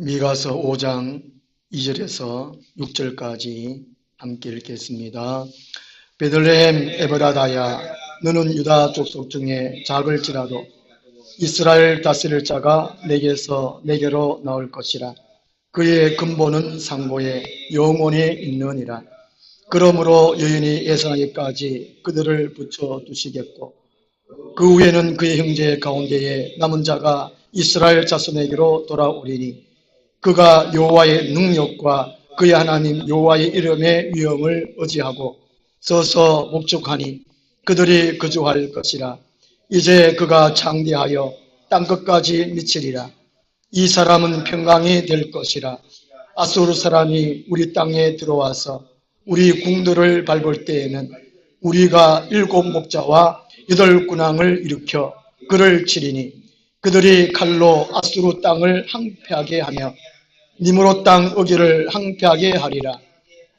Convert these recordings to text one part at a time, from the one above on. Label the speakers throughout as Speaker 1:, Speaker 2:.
Speaker 1: 미가서 5장 2절에서 6절까지 함께 읽겠습니다. 베들레헴 에브라다야, 너는 유다 족속 중에 작을지라도 이스라엘 다스릴 자가 내게로 나올 것이라. 그의 근본은 상고에 영원히 있느니라. 그러므로 여인이 예산하기까지 그들을 붙여두시겠고, 그 후에는 그의 형제 가운데에 남은 자가 이스라엘 자손에게로 돌아오리니, 그가 여호와의 능력과 그의 하나님 여호와의 이름의 위엄을 의지하고 서서 목축하니 그들이 거주할 것이라. 이제 그가 창대하여 땅끝까지 미치리라. 이 사람은 평강이 될 것이라. 아수르 사람이 우리 땅에 들어와서 우리 궁들을 밟을 때에는 우리가 7 목자와 8 군왕을 일으켜 그를 치리니, 그들이 칼로 아수르 땅을 항폐하게 하며 니므롯 땅 어기를 항폐하게 하리라.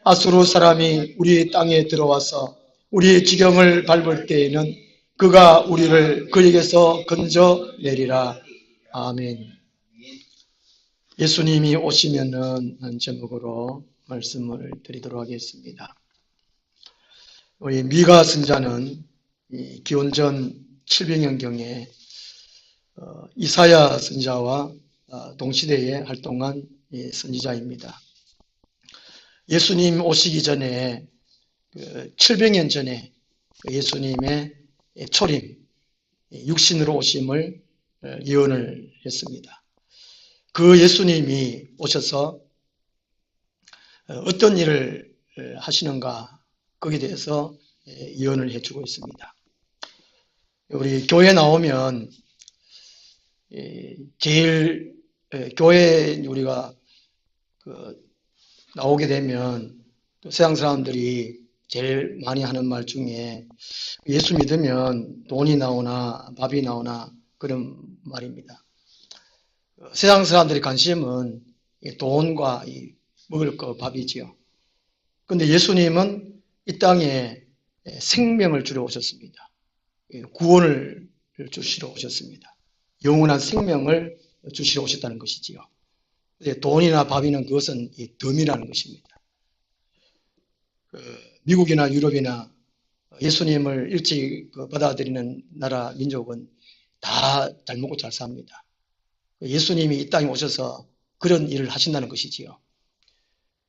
Speaker 1: 아수르 사람이 우리 땅에 들어와서 우리 지경을 밟을 때에는 그가 우리를 그에게서 건져내리라. 아멘. 예수님이 오시면은 하는 제목으로 말씀을 드리도록 하겠습니다. 우리 미가 선자는 기원전 700년경에 이사야 선자와 동시대에 활동한 선지자입니다. 예수님 오시기 전에 700년 전에 예수님의 초림, 육신으로 오심을 예언을 했습니다. 그 예수님이 오셔서 어떤 일을 하시는가, 거기에 대해서 예언을 해주고 있습니다. 우리 교회 나오면 제일 교회에 우리가 나오게 되면 또 세상 사람들이 제일 많이 하는 말 중에 예수 믿으면 돈이 나오나 밥이 나오나 그런 말입니다. 세상 사람들의 관심은 돈과 먹을 거 밥이지요. 그런데 예수님은 이 땅에 생명을 주러 오셨습니다. 구원을 주시러 오셨습니다. 영원한 생명을 주시러 오셨다는 것이지요. 돈이나 밥이나 그것은 덤이라는 것입니다. 미국이나 유럽이나 예수님을 일찍 받아들이는 나라 민족은 다 잘 먹고 잘 삽니다. 예수님이 이 땅에 오셔서 그런 일을 하신다는 것이지요.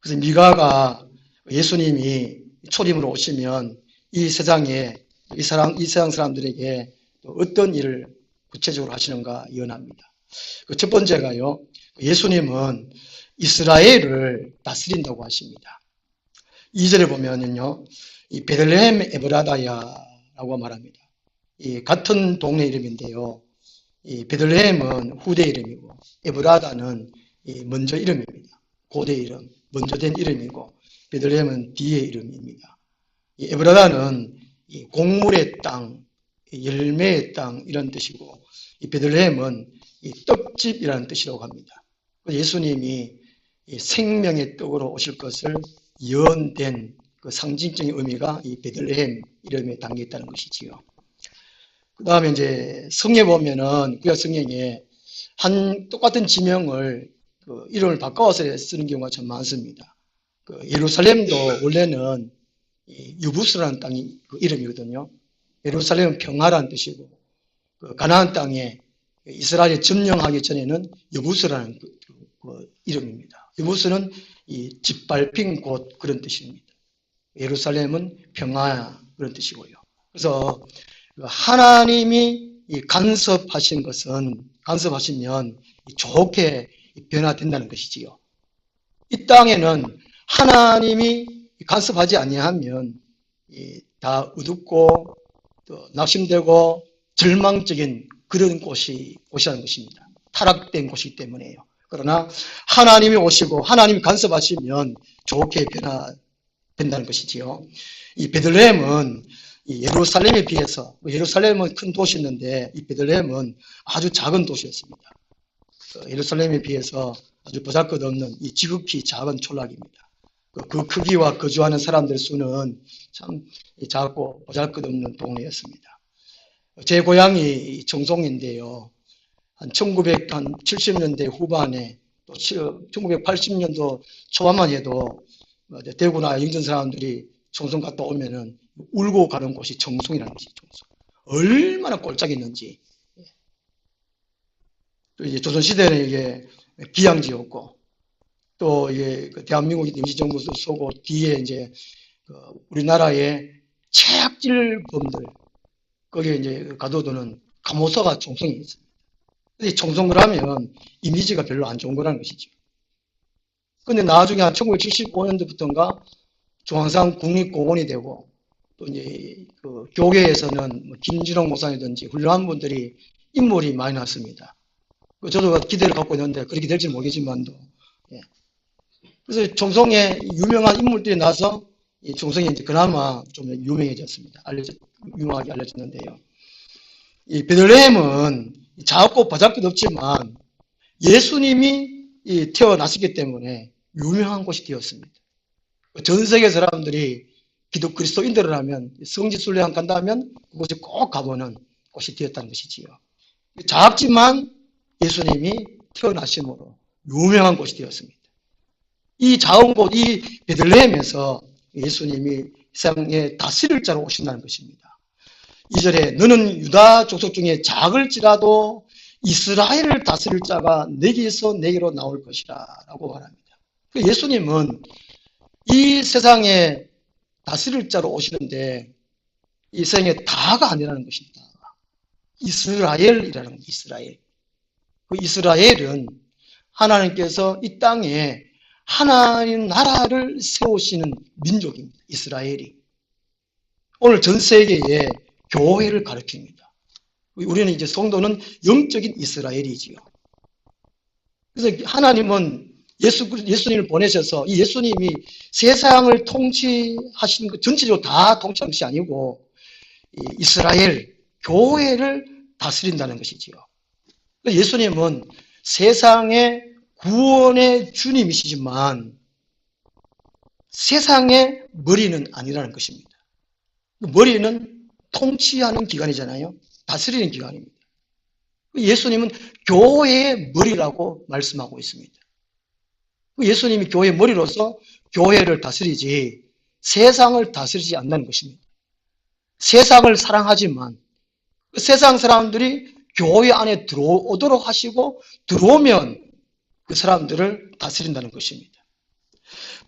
Speaker 1: 그래서 미가가 예수님이 초림으로 오시면 이 세상에 이 세상 사람들에게 어떤 일을 구체적으로 하시는가 예언합니다. 첫 번째가요, 예수님은 이스라엘을 다스린다고 하십니다. 2절에 보면요, 이 베들레헴 에브라다야라고 말합니다. 이 같은 동네 이름인데요, 이 베들레헴은 후대 이름이고 에브라다는 먼저 이름입니다. 고대 이름, 먼저 된 이름이고 베들레헴은 뒤의 이름입니다. 이 에브라다는 이 곡물의 땅, 열매의 땅 이런 뜻이고, 이 베들레헴은 이 떡집이라는 뜻이라고 합니다. 예수님이 이 생명의 떡으로 오실 것을 예언된 그 상징적인 의미가 이 베들레헴 이름에 담겨 있다는 것이지요. 그 다음에 이제 성에 보면은 구약 성경에 똑같은 지명을 이름을 바꿔서 쓰는 경우가 참 많습니다. 예루살렘도 원래는 유부스라는 땅이 이름이거든요. 예루살렘은 평화라는 뜻이고, 가나안 땅에 이스라엘이 점령하기 전에는 여부스라는 이름입니다. 여부스는 이 짓밟힌 곳 그런 뜻입니다. 예루살렘은 평화 그런 뜻이고요. 그래서 하나님이 간섭하시면 좋게 변화된다는 것이지요. 이 땅에는 하나님이 간섭하지 아니하면 다 어둡고 또 낙심되고 절망적인 그런 곳이라는 것입니다. 타락된 곳이기 때문에요. 그러나 하나님이 오시고 하나님이 간섭하시면 좋게 변화된다는 것이지요. 이 베들레헴은 예루살렘에 비해서, 예루살렘은 큰 도시였는데 이 베들레헴은 아주 작은 도시였습니다. 예루살렘에 비해서 아주 보잘것없는 이 지극히 작은 촌락입니다. 그 크기와 거주하는 사람들 수는 참 작고 보잘것없는 동네였습니다. 제 고향이 청송인데요. 한 1970년대 후반에 또 1980년도 초반만 해도 대구나 영전 사람들이 총선 갔다 오면은 울고 가는 곳이 청송이라는 것이 청송. 얼마나 꼴짝했는지. 또 이제 조선시대는 이게 기양지였고, 또 이게 대한민국 임시정부도 서고 뒤에 이제 우리나라의 최악질범들, 거기에 이제 가둬두는 감호소가 총성이 있습니다. 근데 총성을 하면 이미지가 별로 안 좋은 거라는 것이죠. 근데 나중에 한 1975년도부터인가 중앙산 국립공원이 되고, 또 이제 그 교계에서는 김진홍 목사님이든지 훌륭한 분들이 인물이 많이 났습니다. 저도 기대를 갖고 있는데 그렇게 될지는 모르겠지만도. 예. 그래서 총성에 유명한 인물들이 나서 이 총성이 이제 그나마 좀 유명해졌습니다. 유명하게 알려졌는데요. 이 베들레헴은 작고 바잡기도 없지만 예수님이 태어났기 때문에 유명한 곳이 되었습니다. 전 세계 사람들이 그리스도인들이라면 성지순례한 간다면 그곳에 꼭 가보는 곳이 되었다는 것이지요. 작지만 예수님이 태어나심으로 유명한 곳이 되었습니다. 이 작은 곳, 이 베들레헴에서 예수님이 세상에 다스릴 자로 오신다는 것입니다. 2절에 너는 유다 족속 중에 작을지라도 이스라엘을 다스릴 자가 내게서 내게로 나올 것이라 라고 말합니다. 예수님은 이 세상에 다스릴 자로 오시는데 이 세상에 다가 아니라는 것입니다. 이스라엘이라는 것, 이스라엘. 그 이스라엘은 하나님께서 이 땅에 하나님 나라를 세우시는 민족입니다. 이스라엘이. 오늘 전 세계에 교회를 가르칩니다. 우리는 이제 성도는 영적인 이스라엘이지요. 그래서 하나님은 예수님을 보내셔서 이 예수님이 세상을 통치하시는 것 전체적으로 다 통치하는 것이 아니고 이스라엘, 교회를 다스린다는 것이지요. 예수님은 세상의 구원의 주님이시지만 세상의 머리는 아니라는 것입니다. 머리는 통치하는 기관이잖아요. 다스리는 기관입니다. 예수님은 교회의 머리라고 말씀하고 있습니다. 예수님이 교회의 머리로서 교회를 다스리지 세상을 다스리지 않는다는 것입니다. 세상을 사랑하지만 세상 사람들이 교회 안에 들어오도록 하시고 들어오면 그 사람들을 다스린다는 것입니다.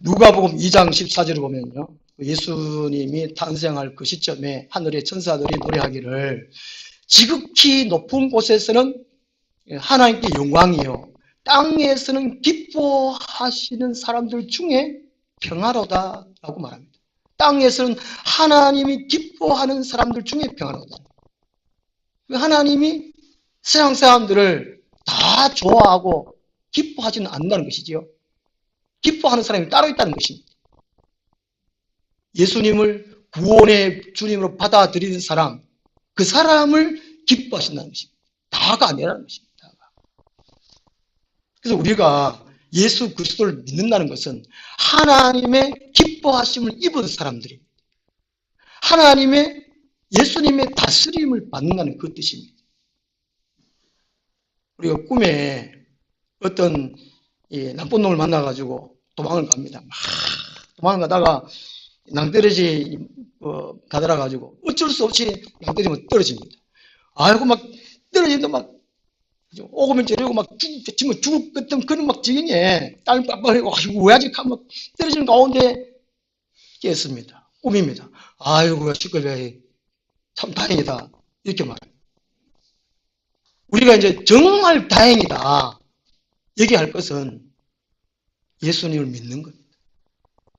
Speaker 1: 누가복음 2장 14절을 보면요. 예수님이 탄생할 그 시점에 하늘의 천사들이 노래하기를 지극히 높은 곳에서는 하나님께 영광이요 땅에서는 기뻐하시는 사람들 중에 평화로다 라고 말합니다. 땅에서는 하나님이 기뻐하는 사람들 중에 평화로다. 하나님이 세상 사람들을 다 좋아하고 기뻐하지는 않는다는 것이지요. 기뻐하는 사람이 따로 있다는 것입니다. 예수님을 구원의 주님으로 받아들이는 사람, 그 사람을 기뻐하신다는 것입니다. 다가 아니라는 것입니다. 다가. 그래서 우리가 예수 그리스도를 믿는다는 것은 하나님의 기뻐하심을 입은 사람들입니다. 하나님의 예수님의 다스림을 받는다는 그 뜻입니다. 우리가 꿈에 어떤 나쁜 놈을 만나가지고 도망을 갑니다. 막 도망을 가다가 낭떠러지 가더라가지고 어쩔 수 없이 낭떠러지면 떨어집니다. 아이고 막 떨어지는데 막 오고면 저러고 막 죽을 것 같은 그런 막 지경에 땀이 빡빡 흘리고 아이고 왜 아직 막 떨어지는 가운데 깼습니다. 꿈입니다. 아이고 시끌배 참 다행이다 이렇게 말합니다. 우리가 이제 정말 다행이다 얘기할 것은 예수님을 믿는 겁니다.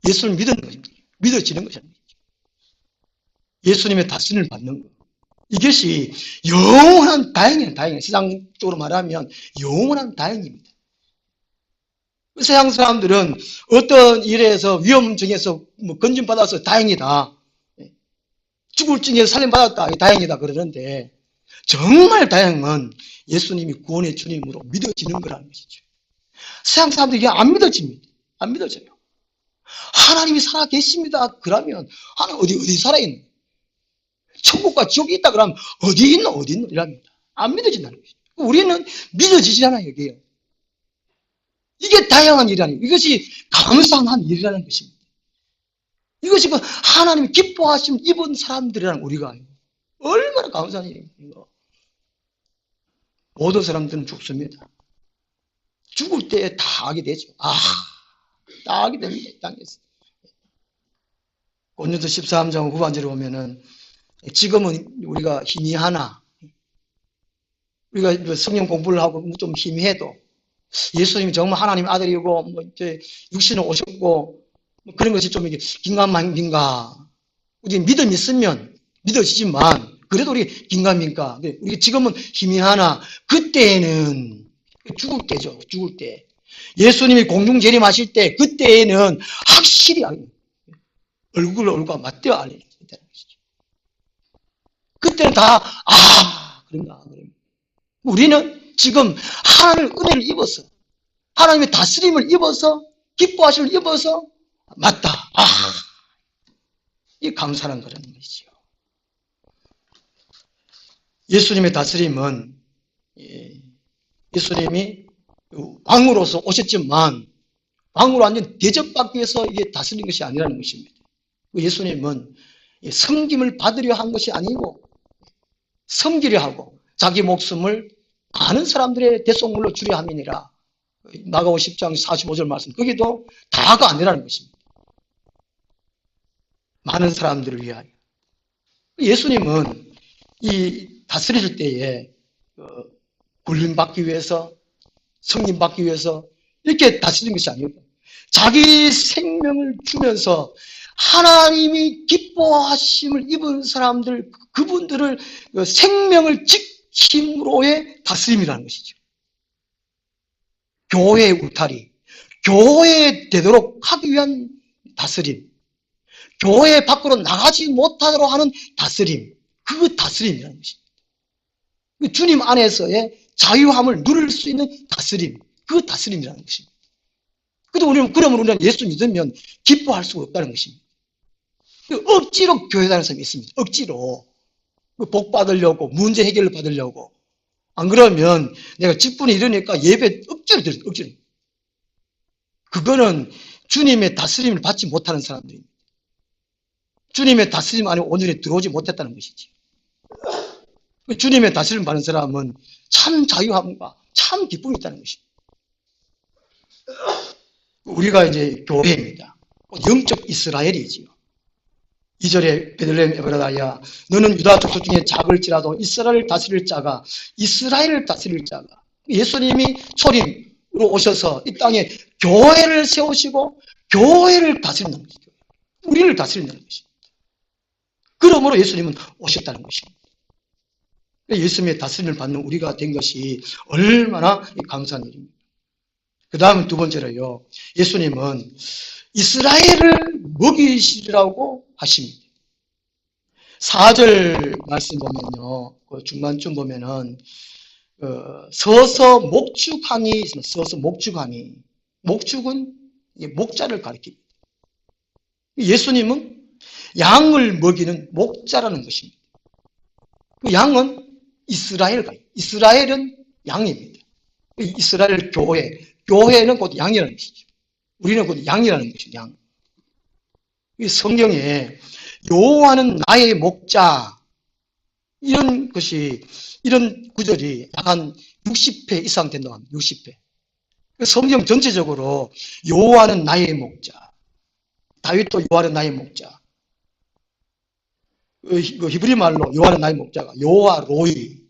Speaker 1: 예수님을 믿는 것입니다. 믿어지는 것입니다. 예수님의 다스림을 받는 것. 이것이 영원한 다행이에요. 다행이에요. 세상적으로 말하면 영원한 다행입니다. 세상 사람들은 어떤 일에서 위험증에서 건진받아서 다행이다. 죽을 징에서 살림받았다. 다행이다. 그러는데 정말 다행은 예수님이 구원의 주님으로 믿어지는 거라는 것이죠. 세상 사람들이 이게 안 믿어집니다. 안 믿어져요. 하나님이 살아계십니다. 그러면 하나님 어디 살아있는 천국과 지옥이 있다 그러면 어디 있노 이랍니다. 안 믿어진다는 것이죠. 우리는 믿어지잖아요. 여기요. 이게 다양한 일이라니, 이것이 감사한 일이라는 것입니다. 이것이 그 하나님이 기뻐하심 입은 사람들이라는 우리가 얼마나 감사한 일인가. 모든 사람들은 죽습니다. 죽을 때 다 하게 되죠. 다 하게 됩니다. 이 땅에서. 고린도서 13장 후반절에 보면은 지금은 우리가 힘이 하나, 우리가 성경 공부를 하고 좀 희미해도 예수님이 정말 하나님 아들이고 뭐 이제 육신을 오셨고 뭐 그런 것이 좀 이게 긴가민가, 우리 믿음이 있으면 믿어지지만 그래도 우리 긴가민가. 우리 지금은 힘이 하나, 그때에는 죽을 때죠. 죽을 때 예수님이 공중 재림하실 때 그때에는 확실히 얼굴과 맞대어 알리는 것이죠. 그때는 다 그런가. 우리는 지금 하나님의 은혜를 입어서, 하나님의 다스림을 입어서, 기뻐하심을 입어서 맞다. 이 감사한 거라는 것이죠. 예수님의 다스림은 예수님이 왕으로서 오셨지만 왕으로 완전 대접받기 위해서 이게 다스린 것이 아니라는 것입니다. 예수님은 섬김을 받으려 한 것이 아니고 섬기려 하고 자기 목숨을 많은 사람들의 대속물로 주려 함이니라. 마가복음 10장 45절 말씀, 거기도 다가 아니라는 것입니다. 많은 사람들을 위하여. 예수님은 이 다스릴 때에 군림받기 위해서, 성림받기 위해서 이렇게 다스린 것이 아니고 자기 생명을 주면서 하나님이 기뻐하심을 입은 사람들, 그분들을 생명을 지킴으로의 다스림이라는 것이죠. 교회의 울타리, 교회에 되도록 하기 위한 다스림, 교회 밖으로 나가지 못하도록 하는 다스림, 그 다스림이라는 것입니다. 주님 안에서의 자유함을 누릴 수 있는 다스림, 그 다스림이라는 것입니다. 그러면 우리는 예수 믿으면 기뻐할 수가 없다는 것입니다. 억지로 교회 다니는 사람이 있습니다. 억지로 복 받으려고, 문제 해결을 받으려고. 안 그러면 내가 직분이 이러니까 예배 억지로 드려요. 억지로. 그거는 주님의 다스림을 받지 못하는 사람들입니다. 주님의 다스림 안에 온전히 들어오지 못했다는 것이지. 주님의 다스림 받는 사람은 참 자유함과 참 기쁨이 있다는 것입니다. 우리가 이제 교회입니다. 영적 이스라엘이지요. 2절에 베들레헴 에브라다야, 너는 유다 족속 중에 작을지라도 이스라엘을 다스릴 자가, 이스라엘을 다스릴 자가. 예수님이 초림으로 오셔서 이 땅에 교회를 세우시고 교회를 다스린다는 것이죠. 우리를 다스린다는 것입니다. 그러므로 예수님은 오셨다는 것입니다. 예수님의 다스림을 받는 우리가 된 것이 얼마나 감사한 일입니다. 그 다음 두 번째로요, 예수님은 이스라엘을 먹이시라고 하십니다. 4절 말씀 보면요, 그 중간쯤 보면은 서서 목축하니 있습니다. 서서 목축하니. 목축은 목자를 가리킵니다. 예수님은 양을 먹이는 목자라는 것입니다. 그 양은 이스라엘은 양입니다. 이스라엘 교회는 곧 양이라는 것이죠. 우리는 곧 양이라는 것이죠. 양. 이 성경에 여호와는 나의 목자, 이런 구절이 약 한 60회 이상 된다고 합니다. 60회. 성경 전체적으로 여호와는 나의 목자, 다윗도 여호와는 나의 목자, 그 히브리 말로 여호와는 나의 목자가 여호와 로이.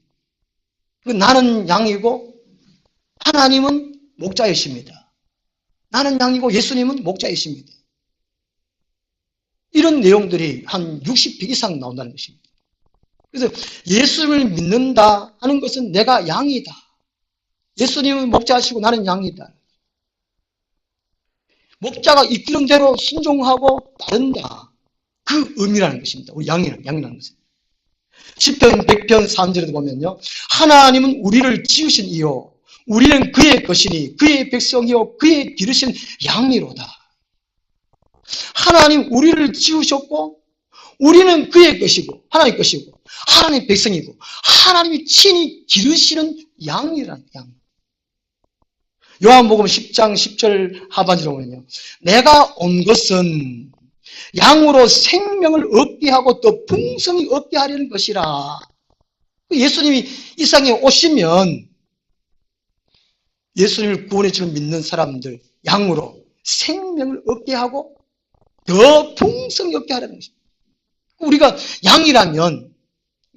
Speaker 1: 나는 양이고 하나님은 목자이십니다. 나는 양이고 예수님은 목자이십니다. 이런 내용들이 한 60회 이상 나온다는 것입니다. 그래서 예수님을 믿는다 하는 것은 내가 양이다. 예수님은 목자시고 나는 양이다. 목자가 이끄는 대로 순종하고 따른다. 그 의미라는 것입니다. 우리 양이라는 것은. 10편 100편 3절에도 보면요, 하나님은 우리를 지으신 이요 우리는 그의 것이니 그의 백성이요 그의 기르신 양이로다. 하나님 우리를 지으셨고 우리는 그의 것이고 하나님의 것이고 하나님의 백성이고 하나님이 친히 기르시는 양이라는 양. 요한복음 10장 10절 하반절에 보면요. 내가 온 것은 양으로 생명을 얻게 하고 또 풍성히 얻게 하려는 것이라. 예수님이 이 세상에 오시면 예수님을 구원의 주를 믿는 사람들 양으로 생명을 얻게 하고 더 풍성히 얻게 하려는 것입니다. 우리가 양이라면,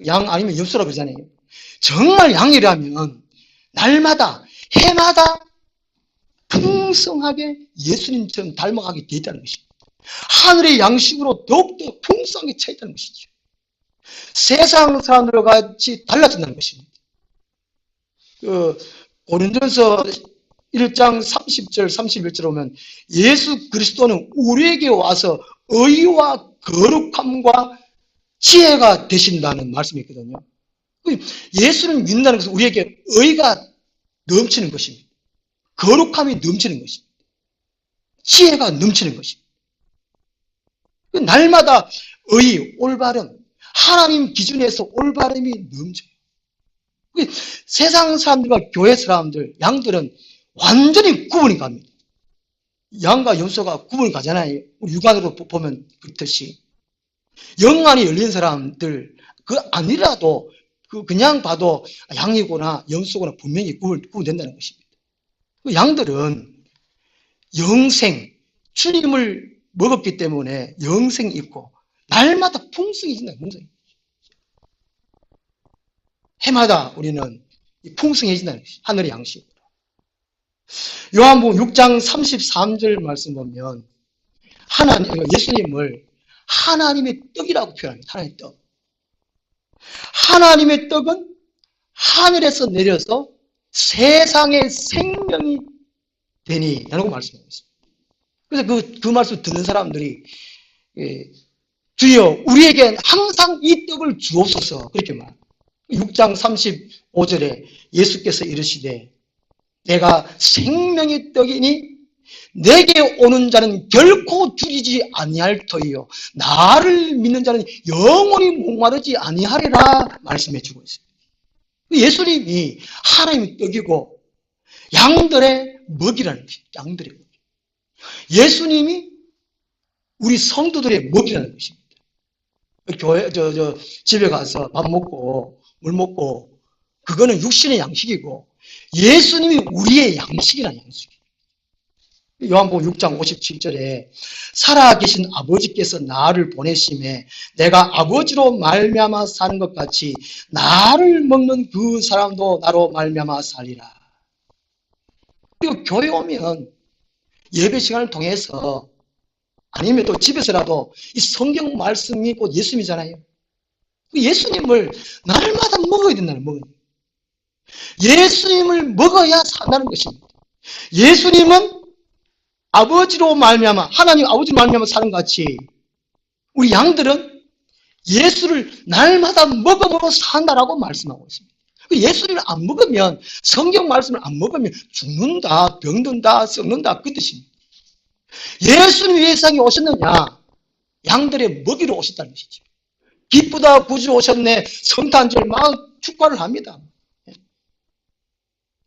Speaker 1: 양 아니면 염소라고 그러잖아요. 정말 양이라면 날마다 해마다 풍성하게 예수님처럼 닮아가게 되어 있다는 것입니다. 하늘의 양식으로 더욱더 풍성하게 차 있다는 것이죠. 세상 사람들과 같이 달라진다는 것입니다. 고린도전서 1장 30절 31절 오면 예수 그리스도는 우리에게 와서 의와 거룩함과 지혜가 되신다는 말씀이 있거든요. 예수를 믿는다는 것은 우리에게 의가 넘치는 것입니다. 거룩함이 넘치는 것입니다. 지혜가 넘치는 것입니다. 날마다 의, 올바름, 하나님 기준에서 올바름이 넘쳐요. 세상 사람들과 교회 사람들, 양들은 완전히 구분이 갑니다. 양과 염소가 구분이 가잖아요. 우리 육안으로 보면 그렇듯이. 영안이 열린 사람들, 그 아니라도 그냥 봐도 양이구나 염소구나 분명히 구분된다는 것입니다. 양들은 영생, 주님을 먹었기 때문에 영생이 있고 날마다 풍성해진다. 해마다 우리는 풍성해진다는 것이 하늘의 양식으로. 요한복음 6장 33절 말씀 보면 예수님을 하나님의 떡이라고 표현합니다. 하나님의 떡. 하나님의 떡은 하늘에서 내려서 세상의 생명이 되니 라고 말씀하고 있습니다. 그래서 그 말씀 듣는 사람들이 주여 우리에게 항상 이 떡을 주옵소서 그렇게 말합니다. 6장 35절에 예수께서 이르시되 내가 생명의 떡이니 내게 오는 자는 결코 줄이지 아니할 터이요 나를 믿는 자는 영원히 목마르지 아니하리라 말씀해 주고 있습니다. 예수님이 하나님의 떡이고 양들의 먹이라는 것입니다. 양들의 먹이. 예수님이 우리 성도들의 먹이라는 것입니다. 교회 집에 가서 밥 먹고 물 먹고 그거는 육신의 양식이고 예수님이 우리의 양식이라는 양식이에요. 요한복음 6장 57절에 살아계신 아버지께서 나를 보내심에 내가 아버지로 말미암아 사는 것 같이 나를 먹는 그 사람도 나로 말미암아 살리라. 그리고 교회 오면 예배 시간을 통해서 아니면 또 집에서라도 이 성경 말씀이 곧 예수님이잖아요. 예수님을 날마다 먹어야 된다는 거예요. 예수님을 먹어야 산다는 것입니다. 예수님은 아버지로 말미암아 하나님 아버지로 말미암아 사는 것 같이 우리 양들은 예수를 날마다 먹음으로 산다라고 말씀하고 있습니다. 예수를 안 먹으면 성경 말씀을 안 먹으면 죽는다, 병든다, 썩는다 그 뜻입니다. 예수님이 이 세상에 오셨느냐? 양들의 먹이로 오셨다는 것이죠. 기쁘다 구주 오셨네 성탄절 막 축가를 합니다.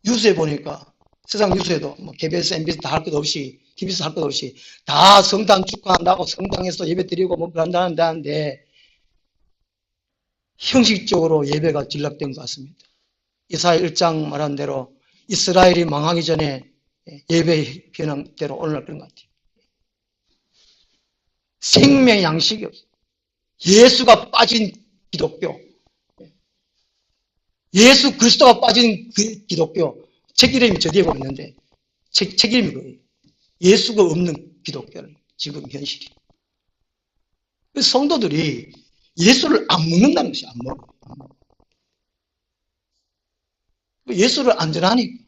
Speaker 1: 뉴스에 보니까 세상 뉴스에도 뭐 KBS, MBS 다 할 것 없이 TBS 할 것 없이 다 성탄 축하한다고 성당에서 예배 드리고 뭐 그런다는데 형식적으로 예배가 전락된 것 같습니다. 이사야 1장 말한 대로 이스라엘이 망하기 전에 예배 변형대로 오늘날 그런 것 같아요. 생명의 양식이 없어요. 예수가 빠진 기독교, 예수 그리스도가 빠진 그 기독교, 책 이름이 저 뒤에 보이는데 책 이름이 뭐예요? 예수가 없는 기독교는 지금 현실이. 그래서 성도들이 예수를 안 먹는다는 것이 안 먹어요. 예수를 안전하니까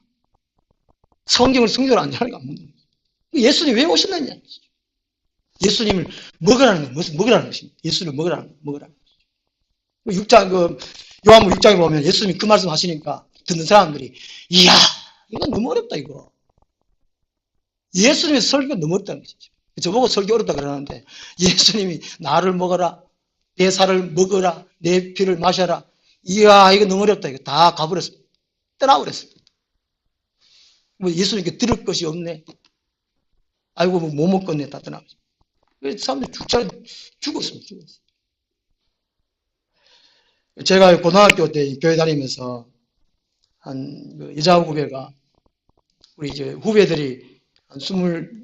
Speaker 1: 성경을 성경으로 안전하니까 안 먹는 거예요. 예수님이 왜 오셨느냐? 예수님을 먹으라는 건 무슨 먹으라는 것입니다. 예수를 먹으라는 것이죠. 6장 요한복음 6장에 보면 예수님이 그 말씀 하시니까 듣는 사람들이 이야 이거 너무 어렵다 이거. 예수님의 설교가 너무 어렵다는 것이죠. 저보고 설교 어렵다 그러는데 예수님이 나를 먹어라 내 살을 먹어라 내 피를 마셔라 이야 이거 너무 어렵다 이거 다 가버렸습니다. 떠나버렸습니다. 뭐 예수님께 들을 것이 없네. 아이고, 뭐 못 먹겠네. 다 떠나가지고. 그래서 사람들이 죽었습니다. 제가 고등학교 때 교회 다니면서 한 여자 후배가 우리 이제 후배들이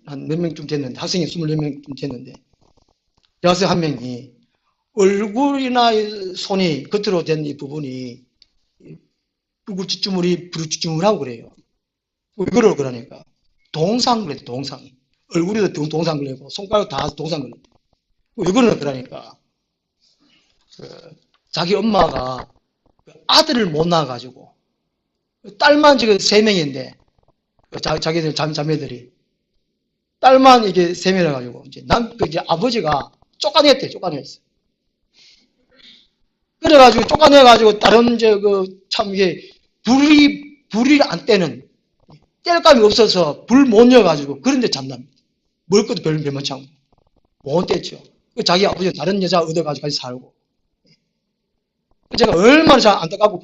Speaker 1: 한 몇 명쯤 됐는데, 학생이 24명쯤 됐는데, 여학생 한 명이 얼굴이나 손이 겉으로 된 이 부분이 부르쭈쭈물하고 그래요. 왜 그러니까 동상 그래, 동상. 얼굴에도 동상 걸리고 손가락 다 동상 걸리고. 왜 그러니까 자기 엄마가 아들을 못 낳아가지고 딸만 지금 3명인데 자기들 자매들이 딸만 이게 3명이라 가지고 이제 이제 아버지가 쫓아냈어. 그래가지고 쫓아내가지고 다른 참 이게 불이 안 떼는 뗄감이 없어서 불 못 여가지고 그런데 잠납니다. 먹을 것도 별로 참고 못 뗐죠. 자기 아버지가 다른 여자 얻어가지고 같이 살고. 제가 얼마나 잘 안타깝고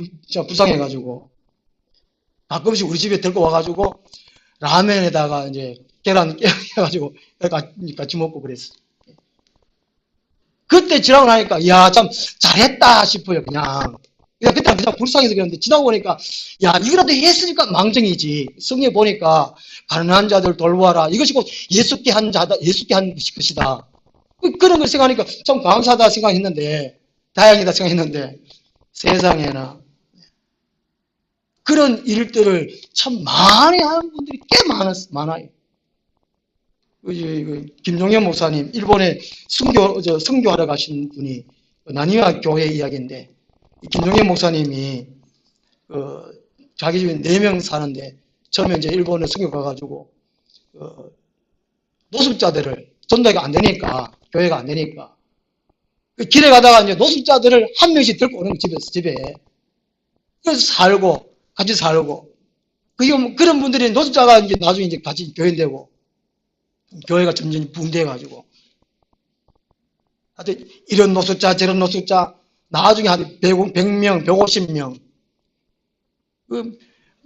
Speaker 1: 불쌍해가지고 가끔씩 우리 집에 데리고 와가지고 라면에다가 이제 계란 깨가지고 같이 먹고 그랬어. 그때 지나고 나니까 야, 참 잘했다 싶어요. 그냥 그때 그냥 불쌍해서 그랬는데 지나고 보니까 야, 이거라도 했으니까 망정이지. 성경에 보니까 가난한 자들 돌보아라. 이것이 곧 예수께 한 것이다. 그런 걸 생각하니까 참 감사하다 생각했는데, 다행이다 생각했는데, 세상에나 그런 일들을 참 많이 하는 분들이 꽤 많아요. 김종현 목사님, 일본에 선교하러 가신 분이 나니와 교회 이야기인데, 김종현 목사님이 자기 집에 4명 사는데 처음에 이제 일본에 선교 가가지고 노숙자들을 전도가 안 되니까, 교회가 안 되니까 길에 가다가 이제 노숙자들을 한 명씩 들고 오는 집에 그래서 같이 살고 그런 분들이 노숙자가 이제 나중에 이제 같이 교회되고 교회가 점점 붕대해가지고 하여튼 이런 노숙자 저런 노숙자 나중에 한 100명 150명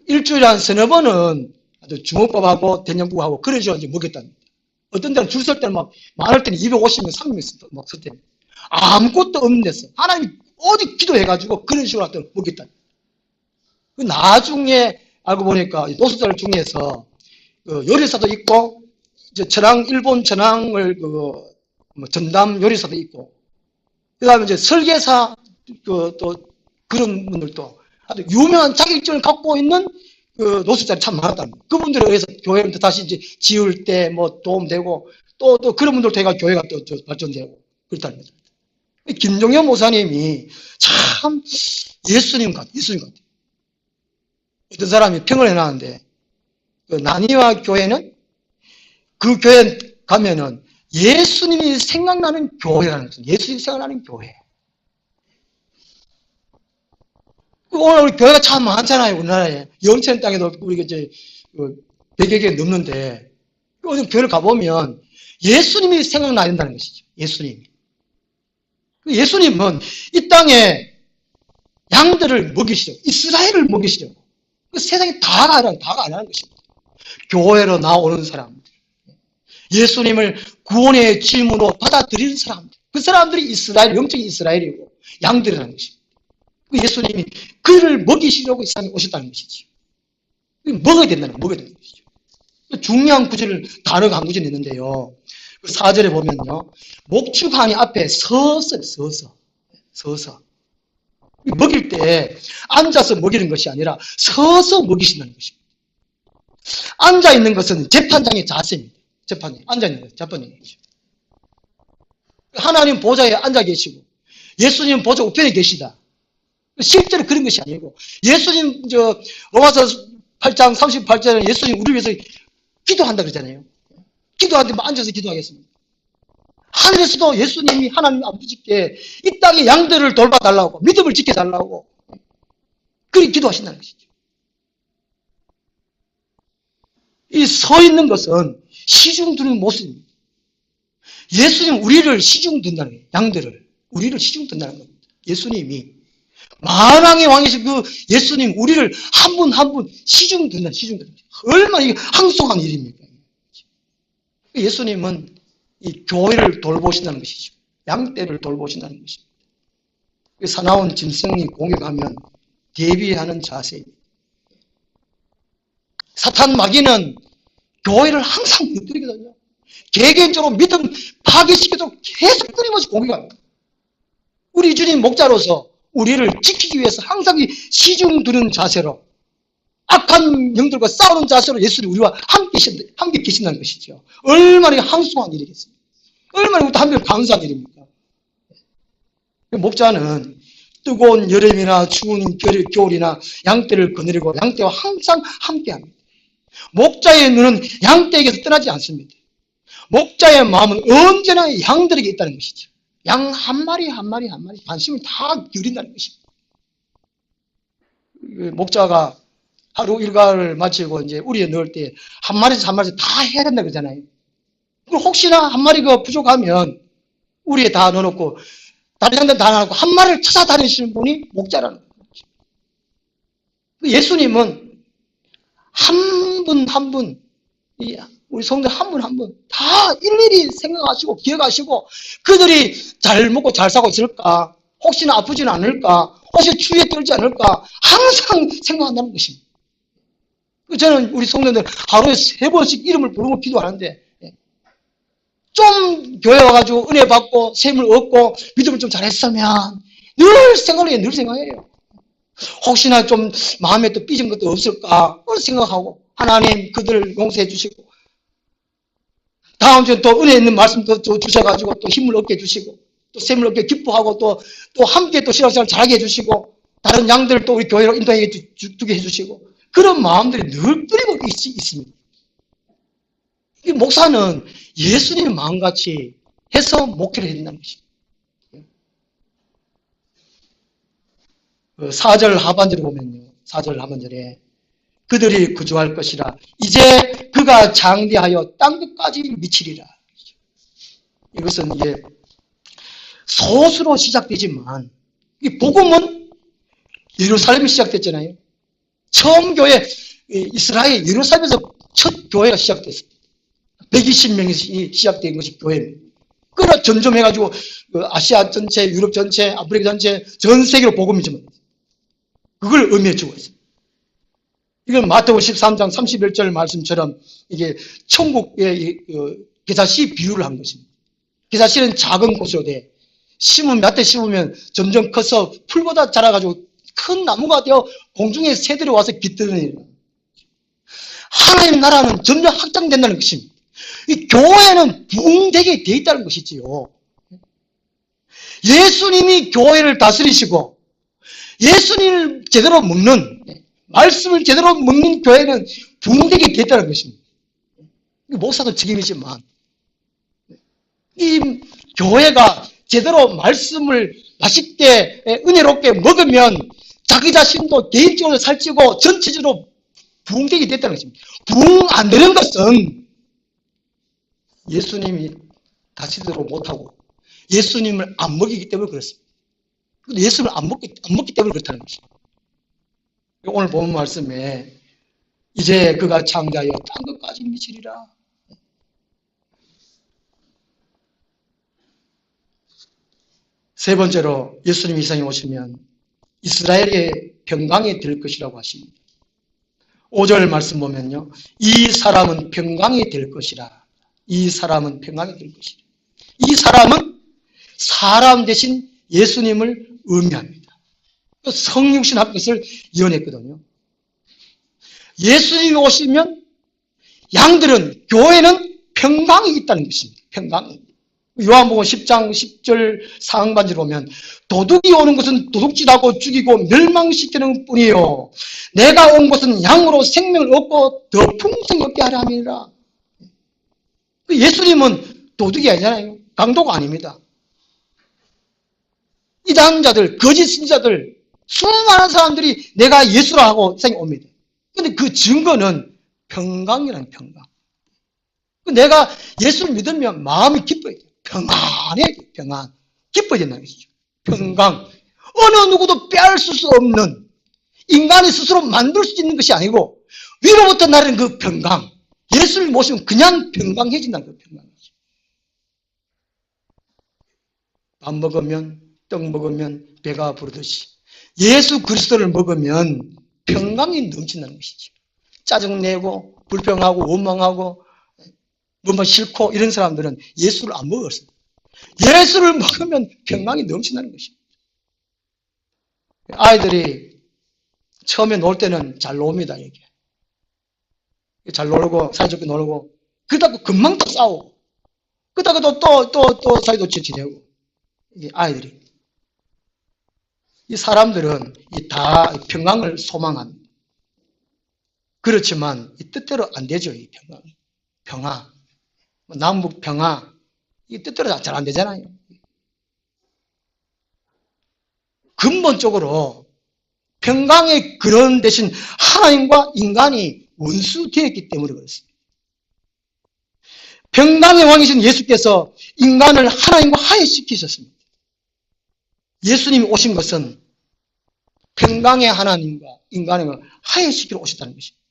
Speaker 1: 일주일에 한 서너 번은 주먹밥하고 된장국하고 그런 식으로 이제 먹겠답니다. 어떤 데는 줄 설 때는 막 많을 때는 250명 300명 막 설 때는 아무것도 없는 데서 하나님 어디 기도해가지고 그런 식으로 먹겠답니다. 나중에 알고 보니까 노숙자들 중에서 요리사도 있고 일본 전황을 전담 요리사도 있고 그 다음에 이제 설계사 또 그런 분들도 아주 유명한 자격증을 갖고 있는 노숙자들이 참 많았답니다. 그분들에 의해서 교회를 다시 이제 지을 때 뭐 도움되고 또 그런 분들 통해 교회가 또 발전되고 그렇답니다. 김종현 목사님이 참 예수님 같아. 어떤 사람이 평을 해놨는데 나니와 교회는 그 교회 가면은 예수님이 생각나는 교회라는 거죠. 예수님이 생각나는 교회. 오늘 우리 교회가 참 많잖아요. 우리나라에. 영천 땅에도 우리가 이제 100여 개 넘는데 어느 교회를 가보면 예수님이 생각나야 된다는 것이죠. 예수님은 이 땅에 양들을 먹이시려고, 이스라엘을 먹이시려고 세상에 다가 아니라는 것입니다. 교회로 나오는 사람들, 예수님을 구원의 질문으로 받아들이는 사람들, 그 사람들이 이스라엘, 영적인 이스라엘이고 양들이라는 것입니다. 예수님이 그를 먹이시려고 이 세상에 오셨다는 것이죠. 먹어야 된다는 것이죠. 중요한 구절을 단어가 한 구절 있는데요. 4절에 보면요, 목축하니 앞에 서서 먹일 때 앉아서 먹이는 것이 아니라 서서 먹이신다는 것입니다. 앉아 있는 것은 재판장의 자세입니다. 앉아 있는 것은 재판장의 자세. 하나님 보좌에 앉아 계시고 예수님 보좌 우편에 계시다. 실제로 그런 것이 아니고 예수님 로마서 8장 38절에 예수님 우리 위해서 기도한다 그러잖아요. 기도하는데 앉아서 기도하겠습니다. 하늘에서도 예수님이 하나님 아버지께 이 땅의 양들을 돌봐달라고 믿음을 지켜달라고 그렇게 기도하신다는 것이죠. 이 서 있는 것은 시중 두는 모습입니다. 예수님 우리를 시중 둔다는 거예요. 양들을 우리를 시중 둔다는 겁니다. 예수님이 만왕의 왕이신 그 예수님, 우리를 한 분 한 분 시중 듣는. 얼마나 이게 항속한 일입니까? 예수님은 이 교회를 돌보신다는 것이죠. 양떼를 돌보신다는 것입니다. 사나운 짐승이 공격하면 대비하는 자세입니다. 사탄 마귀는 교회를 항상 무너뜨리거든요. 개개인적으로 믿음 파괴시키도록 계속 끊임없이 공격합니다. 우리 주님 목자로서 우리를 지키기 위해서 항상 이 시중 드는 자세로, 악한 영들과 싸우는 자세로 예수님 우리와 함께 계신다는 것이죠. 얼마나 항소한 일이겠습니까? 얼마나 우리도 한편 감사한 일입니까? 목자는 뜨거운 여름이나 추운 겨울이나 양떼를 거느리고 양떼와 항상 함께합니다. 목자의 눈은 양떼에게서 떠나지 않습니다. 목자의 마음은 언제나 양들에게 있다는 것이죠. 양 한 마리 한 마리 관심을 다 기울인다는 것입니다. 목자가 하루 일과를 마치고 이제 우리에 넣을 때 한 마리씩 다 해야 된다 그러잖아요. 혹시나 한 마리가 부족하면 우리에 다 넣어놓고 다른 양들 다 넣어놓고 한 마리를 찾아다니시는 분이 목자라는 거죠. 예수님은 한 분 한 분, 우리 성도 한 분 한 분 다 일일이 생각하시고 기억하시고, 그들이 잘 먹고 잘 사고 있을까, 혹시나 아프지는 않을까, 혹시 추위에 떨지 않을까 항상 생각한다는 것입니다. 저는 우리 성도들 하루에 3번씩 이름을 부르고 기도하는데, 좀 교회 와가지고 은혜 받고 셈을 얻고 믿음을 좀 잘했으면 늘 생각해요. 혹시나 좀 마음에 또 삐진 것도 없을까 생각하고, 하나님 그들을 용서해 주시고, 다음 주에 또 은혜 있는 말씀도 주셔가지고 또 힘을 얻게 해주시고, 또 셈을 얻게 기뻐하고, 또 함께 또 신앙생활 잘하게 해주시고, 다른 양들을 또 우리 교회로 인도하게 두게 해주시고, 그런 마음들이 늘 끊임없이 있습니다. 이 목사는 예수님의 마음같이 해서 목회를 해야 된다는 것입니다. 4절 하반절에 보면요, 4절 하반절에 그들이 구주할 것이라, 이제 그가 장대하여 땅 끝까지 미치리라. 이것은 이제 소수로 시작되지만, 이 복음은 예루살렘이 시작됐잖아요. 처음 교회, 이스라엘 예루살렘에서 첫 교회가 시작됐어요. 120명이 시작된 것이 교회입니다. 그러나 점점 해가지고 아시아 전체, 유럽 전체, 아프리카 전체, 전 세계로 복음이 좀 그걸 의미해 주고 있습니다. 이건 마태복음 13장 31절 말씀처럼 이게 천국의 게사시 비유를 한 것입니다. 게사시는 작은 곳으로 돼. 몇 대 심으면 점점 커서 풀보다 자라가지고 큰 나무가 되어 공중에 새들이 와서 깃드는 일입니다. 하나님 나라는 점점 확장된다는 것입니다. 이 교회는 부흥되게 되어 있다는 것이지요. 예수님이 교회를 다스리시고 예수님을 제대로 먹는, 말씀을 제대로 먹는 교회는 부흥되게 되어 있다는 것입니다. 목사도 책임이지만 이 교회가 제대로 말씀을 맛있게 은혜롭게 먹으면 자기 자신도 개인적으로 살찌고 전체적으로 부흥되게 됐다는 것입니다. 부흥 안 되는 것은 예수님이 다스리도록 못하고 예수님을 안 먹이기 때문에 그렇습니다. 예수님을 안 먹기 때문에 그렇다는 것입니다. 오늘 본 말씀에 이제 그가 창자하여 땅 끝까지 미치리라. 세 번째로 예수님이 이 세상에 오시면 이스라엘의 평강이 될 것이라고 하십니다. 5절 말씀 보면요, 이 사람은 평강이 될 것이라. 이 사람은 평강이 될 것이라. 이 사람은 사람 대신 예수님을 의미합니다. 성육신 합 것을 예언했거든요. 예수님이 오시면 양들은, 교회는 평강이 있다는 것입니다. 평강이. 요한복음 10장 10절 상반절 보면 도둑이 오는 것은 도둑질하고 죽이고 멸망시키는 뿐이요 내가 온 것은 양으로 생명을 얻고 더 풍성히 얻게 하려 함이라. 예수님은 도둑이 아니잖아요. 강도가 아닙니다. 이단자들, 거짓 신자들, 수많은 사람들이 내가 예수라 하고 세상에 옵니다. 근데 그 증거는 평강이라는 평강. 내가 예수를 믿으면 마음이 기뻐야 돼요. 평안해, 평안. 기뻐야 된다는 것이죠. 평강. 어느 누구도 빼앗을 수 없는, 인간이 스스로 만들 수 있는 것이 아니고 위로부터 나는 그 평강, 예수를 모시면 그냥 평강해진다는 그 평강이죠. 밥 먹으면, 떡 먹으면 배가 부르듯이 예수 그리스도를 먹으면 평강이 넘친다는 것이죠. 짜증내고 불평하고 원망하고 뭐뭐 싫고 이런 사람들은 예수를 안 먹었어요. 예수를 먹으면 평강이 넘친다는 것입니다. 아이들이 처음에 놀 때는 잘 놉니다. 이게 잘 놀고 사이좋게 놀고 그러다가 금방 또 싸우고 그러다가 또 사이좋게 지내고. 이 아이들이, 이 사람들은 다 평강을 소망합니다. 그렇지만 이 뜻대로 안 되죠. 이 평화, 남북 평화, 이 뜻대로 잘 안 되잖아요. 근본적으로 평강의 근원 대신 하나님과 인간이 원수되었기 때문에 그렇습니다. 평강의 왕이신 예수께서 인간을 하나님과 화해시키셨습니다. 예수님이 오신 것은 평강의 하나님과 인간을 화해시키러 오셨다는 것입니다.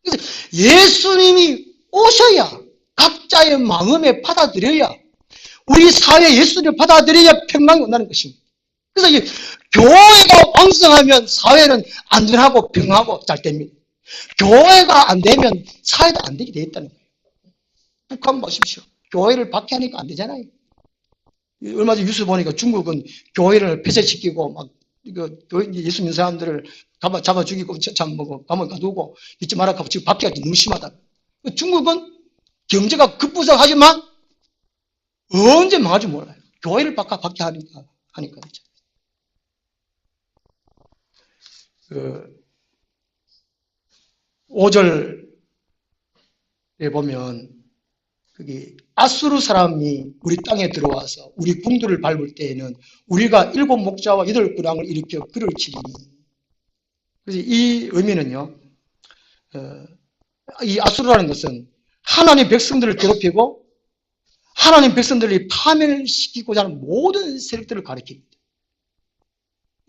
Speaker 1: 그래서 예수님이 오셔야 각자의 마음에 받아들여야 우리 사회 예수님을 받아들여야 평강이 온다는 것입니다. 그래서 이 교회가 왕성하면 사회는 안전하고 평화하고 잘 됩니다. 교회가 안 되면 사회도 안 되게 되어 있다는 거예요. 북한 보십시오. 교회를 박해하니까 안 되잖아요. 얼마 전에 뉴스 보니까 중국은 교회를 폐쇄시키고 막 예수 믿는 사람들을 잡아 죽이고 감옥에 가두고 믿지 말라 하고 지금 박해가 너무 심하다. 중국은 경제가 급부상하지만 언제 망할지 몰라요. 교회를 박해하니까 그렇죠. 5절에 보면 거기 아수르 사람이 우리 땅에 들어와서 우리 궁들을 밟을 때에는 우리가 7 목자와 8 꾼왕을 일으켜 그를 치리니. 그래서 이 의미는요, 이 아수르라는 것은 하나님 백성들을 괴롭히고 하나님 백성들이 파멸시키고자 하는 모든 세력들을 가리킵니다.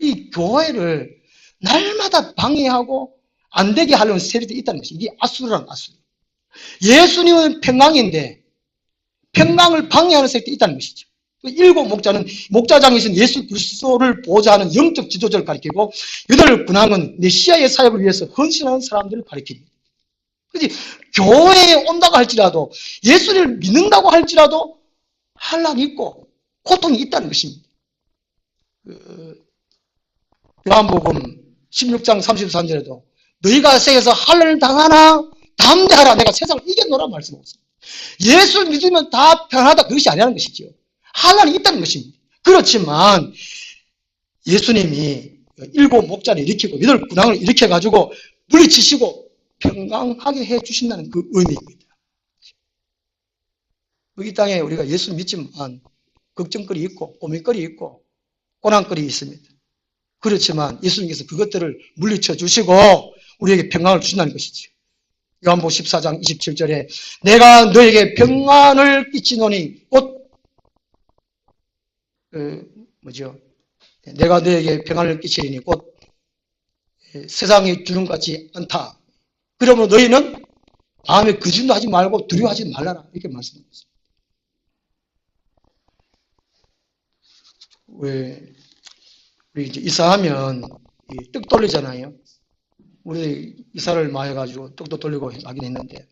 Speaker 1: 이 교회를 날마다 방해하고 안 되게 하려는 세력들이 있다는 것이 이게 아수르라는 아수르. 예수님은 평강인데 평강을 방해하는 세력들이 있다는 것이죠. 7 목자는 목자장이신 예수 그리스도를 보호자 하는 영적 지도자를 가리키고 8 군왕은 메시아의 사역을 위해서 헌신하는 사람들을 가리킵니다. 그렇지, 교회에 온다고 할지라도 예수를 믿는다고 할지라도 환난이 있고 고통이 있다는 것입니다. 요한복음 16장 33절에도 너희가 세상에서 환난을 당하나 담대하라, 내가 세상을 이겨노라 말씀하셨습니다. 예수를 믿으면 다 편하다, 그것이 아니라는 것이죠. 환난이 있다는 것입니다. 그렇지만 예수님이 7 목자를 일으키고 8 군왕을 일으켜가지고 물리치시고 평강하게 해주신다는 그 의미입니다. 이 땅에 우리가 예수 믿지만 걱정거리 있고 고민거리 있고 고난거리 있습니다. 그렇지만 예수님께서 그것들을 물리쳐 주시고 우리에게 평강을 주신다는 것이죠. 요한복음 14장 27절에 내가 너에게 평안을 끼치노니 곧 내가 너에게 평안을 끼치리니 곧 세상이 주는 것 같지 않다. 그러므로 너희는 마음에 거짓도 하지 말고 두려워하지 말라라, 이렇게 말씀합니다. 왜 우리 이제 이사하면 떡 돌리잖아요. 우리 이사를 많이 해가지고 떡도 돌리고 하긴 했는데,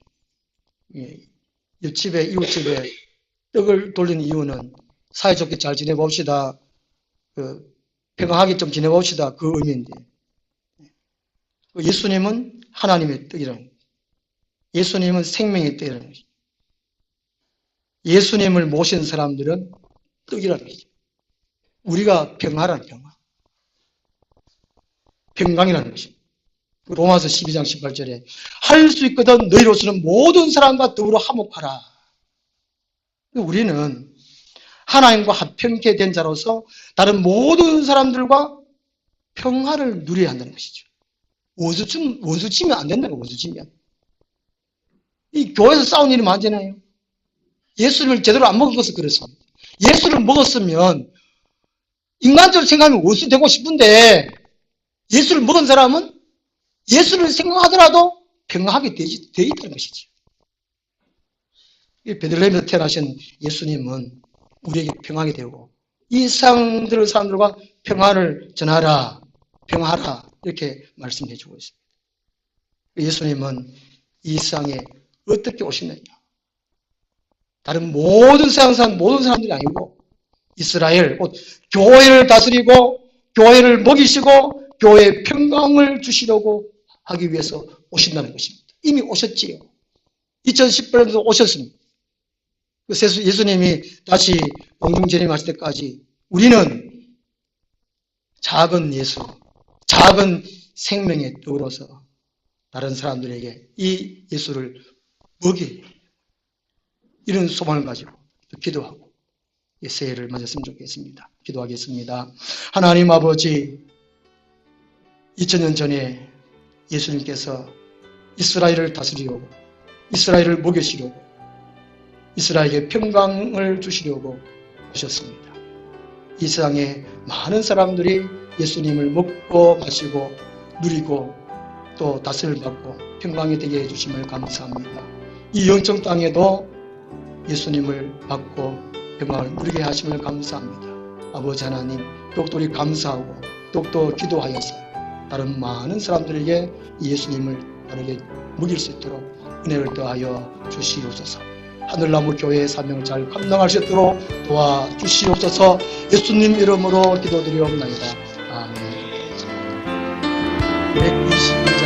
Speaker 1: 옆집에 이웃집에 떡을 돌리는 이유는 사이좋게 잘 지내봅시다, 평안하게 좀 지내봅시다, 그 의미인데, 예수님은 하나님의 떡이라는 거예요. 예수님은 생명의 떡이라는 거죠. 예수님을 모신 사람들은 떡이라는 거죠. 우리가 평화라는 평화, 평강이라는 것입니다. 로마서 12장 18절에 할 수 있거든 너희로서는 모든 사람과 더불어 화목하라. 우리는 하나님과 합평케 된 자로서 다른 모든 사람들과 평화를 누려야 한다는 것이죠. 원수 치면 안 된다는 거예요. 원수 치면. 이 교회에서 싸운 일이 많잖아요. 예수를 제대로 안 먹은 것은 그렇습니다. 예수를 먹었으면 인간적으로 생각하면 원수 되고 싶은데 예수를 먹은 사람은 예수를 생각하더라도 평안하게 되어 있다는 것이죠. 베들레헴에서 태어나신 예수님은 우리에게 평안하게 되고 이 세상 사람들과 평안을 전하라, 평화하라 이렇게 말씀해 주고 있습니다. 예수님은 이 세상에 어떻게 오셨느냐? 다른 모든 세상 사람, 모든 사람들이 아니고 이스라엘, 곧 교회를 다스리고 교회를 먹이시고 교회에 평강을 주시려고 하기 위해서 오신다는 것입니다. 이미 오셨지요. 2018년도 오셨습니다. 예수님이 다시 공중재림하실 때까지 우리는 작은 예수, 작은 생명의 떡으로서 다른 사람들에게 이 예수를 먹이 이런 소망을 가지고 기도하고 새해를 맞았으면 좋겠습니다. 기도하겠습니다. 하나님 아버지, 2000년 전에 예수님께서 이스라엘을 다스리려고 이스라엘을 먹이시려고 이스라엘에게 평강을 주시려고 오셨습니다. 이 세상에 많은 사람들이 예수님을 먹고 마시고 누리고 또 다스림을 받고 평강이 되게 해주심을 감사합니다. 이 영적 땅에도 예수님을 받고 평강을 누리게 하심을 감사합니다. 아버지 하나님, 더욱더 우리 감사하고 더욱더 기도하여서 다른 많은 사람들에게 예수님을 바르게 먹일 수 있도록 은혜를 더하여 주시옵소서. 하늘나무 교회의 사명을 잘 감당할 수 있도록 도와주시옵소서. 예수님 이름으로 기도드리옵나이다. 아멘. 122